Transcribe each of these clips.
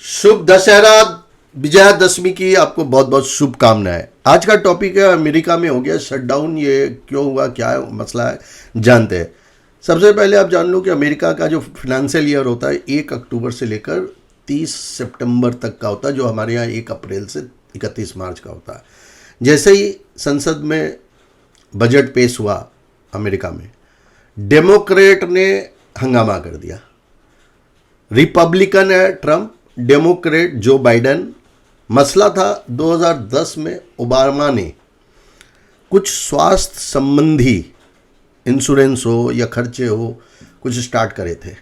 शुभ दशहरा, विजयादशमी की आपको बहुत बहुत शुभकामनाएं। आज का टॉपिक है अमेरिका में हो गया शटडाउन। ये क्यों हुआ, क्या है मसला है, जानते हैं। सबसे पहले आप जान लो कि अमेरिका का जो फिनेंशियल ईयर होता है 1 अक्टूबर से लेकर 30 सितंबर तक का होता है, जो हमारे यहाँ 1 अप्रैल से 31 मार्च का होता है। जैसे ही संसद में बजट पेश हुआ अमेरिका में, डेमोक्रेट ने हंगामा कर दिया। रिपब्लिकन है ट्रम्प, डेमोक्रेट जो बाइडेन। मसला था 2010 में ओबामा ने कुछ स्वास्थ्य संबंधी इंश्योरेंस हो या खर्चे हो कुछ स्टार्ट करे थे,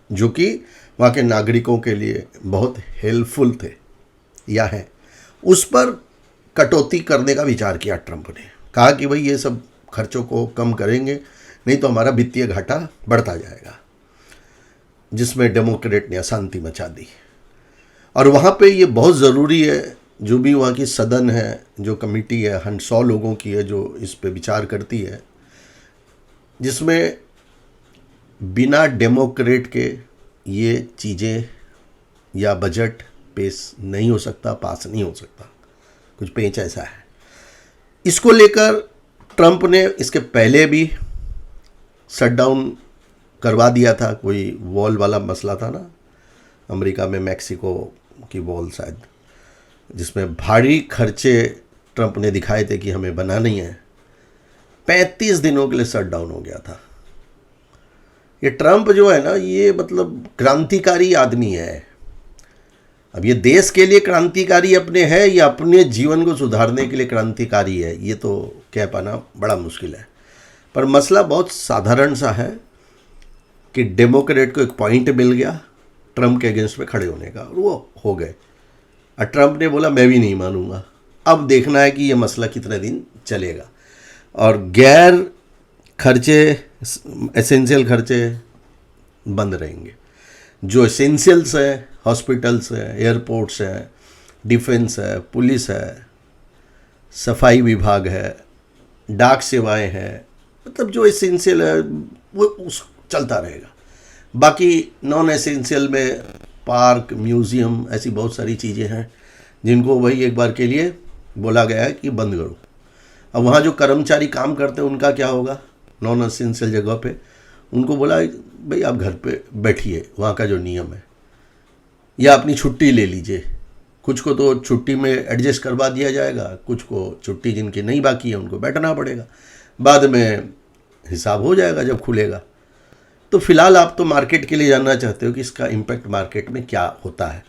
जो कि वहाँ के नागरिकों के लिए बहुत हेल्पफुल थे या हैं। उस पर कटौती करने का विचार किया ट्रम्प ने। कहा कि भाई ये सब खर्चों को कम करेंगे, नहीं तो हमारा वित्तीय घाटा बढ़ता जाएगा, जिसमें डेमोक्रेट ने अशांति मचा दी। और वहाँ पे ये बहुत ज़रूरी है, जो भी वहाँ की सदन है, जो कमेटी है 100 लोगों की है जो इस पे विचार करती है, जिसमें बिना डेमोक्रेट के ये चीज़ें या बजट पेश नहीं हो सकता, पास नहीं हो सकता। कुछ पेच ऐसा है। इसको लेकर ट्रम्प ने इसके पहले भी शटडाउन करवा दिया था। कोई वॉल वाला मसला था ना अमेरिका में, मैक्सिको की वॉल शायद, जिसमें भारी खर्चे ट्रम्प ने दिखाए थे कि हमें बनानी है। 35 दिनों के लिए शटडाउन हो गया था। ये ट्रम्प जो है ना, ये मतलब क्रांतिकारी आदमी है। अब ये देश के लिए क्रांतिकारी अपने है या अपने जीवन को सुधारने के लिए क्रांतिकारी है, ये तो कह पाना बड़ा मुश्किल है। पर मसला बहुत साधारण सा है कि डेमोक्रेट को एक पॉइंट मिल गया ट्रम्प के अगेंस्ट में खड़े होने का, और वो हो गए। और ट्रम्प ने बोला मैं भी नहीं मानूंगा। अब देखना है कि ये मसला कितने दिन चलेगा। और गैर खर्चे, एसेंशियल खर्चे बंद रहेंगे। जो एसेंशियल्स है, हॉस्पिटल्स है, एयरपोर्ट्स है, डिफेंस है, पुलिस है, सफाई विभाग है, डाक सेवाएं हैं, मतलब जो एसेंशियल है वो उस चलता रहेगा। बाकी नॉन एसेंशियल में पार्क, म्यूज़ियम, ऐसी बहुत सारी चीज़ें हैं जिनको वही एक बार के लिए बोला गया है कि बंद करो। अब वहाँ जो कर्मचारी काम करते हैं उनका क्या होगा? नॉन एसेंशियल जगह पे उनको बोला भाई आप घर पे बैठिए, वहाँ का जो नियम है, या अपनी छुट्टी ले लीजिए। कुछ को तो छुट्टी में एडजस्ट करवा दिया जाएगा, कुछ को छुट्टी जिनकी नहीं बाकी है उनको बैठना पड़ेगा। बाद में हिसाब हो जाएगा जब खुलेगा। तो फिलहाल आप तो मार्केट के लिए जानना चाहते हो कि इसका इम्पैक्ट मार्केट में क्या होता है।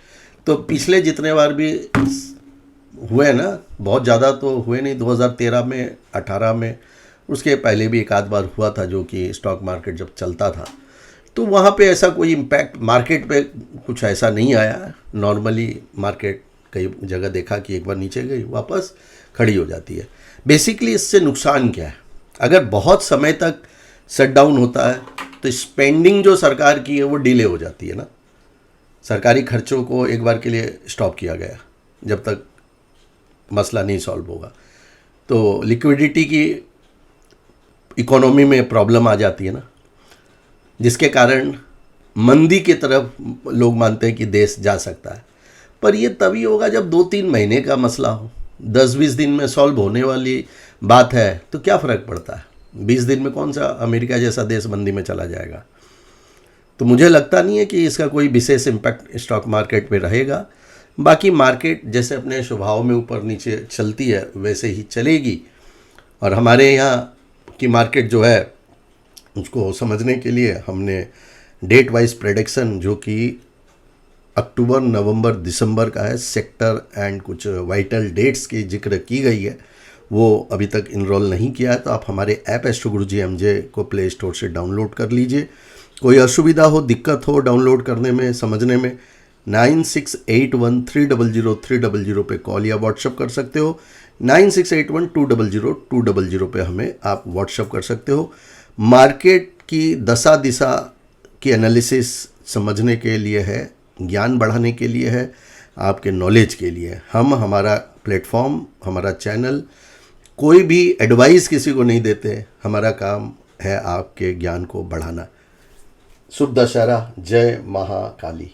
तो पिछले जितने बार भी हुए ना, बहुत ज़्यादा तो हुए नहीं, 2013 में, 18 में, उसके पहले भी एक आध बार हुआ था, जो कि स्टॉक मार्केट जब चलता था तो वहाँ पे ऐसा कोई इम्पैक्ट मार्केट पे कुछ ऐसा नहीं आया। नॉर्मली मार्केट कई जगह देखा कि एक बार नीचे गई वापस खड़ी हो जाती है। बेसिकली इससे नुकसान क्या है? अगर बहुत समय तक शटडाउन होता है तो स्पेंडिंग जो सरकार की है वो डिले हो जाती है ना। सरकारी खर्चों को एक बार के लिए स्टॉप किया गया जब तक मसला नहीं सॉल्व होगा। तो लिक्विडिटी की इकोनॉमी में प्रॉब्लम आ जाती है ना, जिसके कारण मंदी की तरफ लोग मानते हैं कि देश जा सकता है। पर ये तभी होगा जब 2-3 महीने का मसला हो। 10-20 दिन में सॉल्व होने वाली बात है तो क्या फ़र्क पड़ता है? 20 दिन में कौन सा अमेरिका जैसा देश मंदी में चला जाएगा? तो मुझे लगता नहीं है कि इसका कोई विशेष इम्पैक्ट स्टॉक मार्केट में रहेगा। बाकी मार्केट जैसे अपने स्वभाव में ऊपर नीचे चलती है वैसे ही चलेगी। और हमारे यहाँ की मार्केट जो है उसको समझने के लिए हमने डेट वाइज प्रेडिक्शन, जो कि अक्टूबर, नवंबर, दिसंबर का है, सेक्टर एंड कुछ वाइटल डेट्स की जिक्र की गई है, वो अभी तक इनरोल नहीं किया है तो आप हमारे ऐप एस्ट्रो गुरुजी एमजे को प्ले स्टोर से डाउनलोड कर लीजिए। कोई असुविधा हो, दिक्कत हो डाउनलोड करने में, समझने में, 9681300300 पे कॉल या व्हाट्सअप कर सकते हो। 9681200200 पे हमें आप व्हाट्सअप कर सकते हो। मार्केट की दशा दिशा की एनालिसिस समझने के लिए है, ज्ञान बढ़ाने के लिए है, आपके नॉलेज के लिए। हम हमारा प्लेटफॉर्म, हमारा चैनल कोई भी एडवाइस किसी को नहीं देते। हमारा काम है आपके ज्ञान को बढ़ाना। शुभ दशहरा, जय महाकाली।